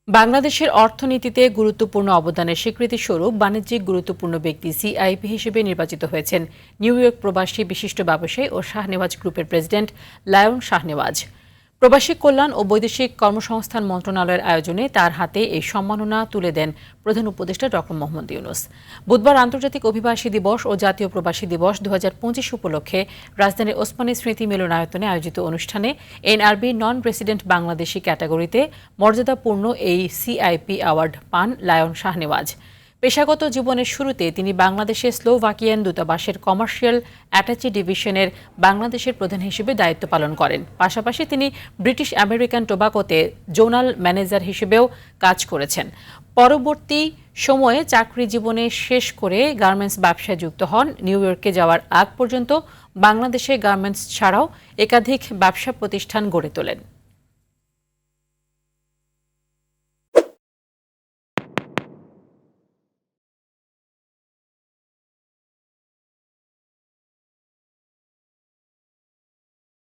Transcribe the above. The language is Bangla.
বাংলাদেশের অর্থনীতিতে গুরুত্বপূর্ণ অবদানের স্বীকৃতিস্বরূপ বাণিজ্যিক গুরুত্বপূর্ণ ব্যক্তি সিআইপি হিসেবে নির্বাচিত হয়েছেন নিউ ইয়র্ক প্রবাসী বিশিষ্ট ব্যবসায়ী ও শাহনেওয়াজ গ্রুপের প্রেসিডেন্ট লায়ন শাহনেওয়াজ। প্রবাসী কল্যাণ ও বৈদেশিক কর্মসংস্থান মন্ত্রণালয়ের আয়োজনে তার হাতে এই সম্মাননা তুলে দেন প্রধান উপদেষ্টা ড. মোহাম্মদ ইউনূস। বুধবার আন্তর্জাতিক অভিবাসী দিবস ও জাতীয় প্রবাসী দিবস 2025 উপলক্ষে রাজধানীর ওসমানী স্মৃতি মিলনায়তনে আয়োজিত অনুষ্ঠানে এনআরবি নন রেসিডেন্ট বাংলাদেশি ক্যাটাগরিতে মর্যাদাপূর্ণ এই সিআইপি অ্যাওয়ার্ড পান লায়ন শাহনেওয়াজ। পেশাগত জীবনের শুরুতে তিনি বাংলাদেশে স্লোভাকিয়ান দূতাবাসের কমার্শিয়াল অ্যাটাচি ডিভিশনের বাংলাদেশের প্রধান হিসেবে দায়িত্ব পালন করেন। পাশাপাশি তিনি ব্রিটিশ আমেরিকান টোবাকোতে জোনাল ম্যানেজার হিসেবেও কাজ করেছেন। পরবর্তী সময়ে চাকরি জীবনে শেষ করে গার্মেন্টস ব্যবসায় যুক্ত হন। নিউ ইয়র্কে যাওয়ার আগ পর্যন্ত বাংলাদেশে গার্মেন্টস ছাড়াও একাধিক ব্যবসা প্রতিষ্ঠান গড়ে তোলেন।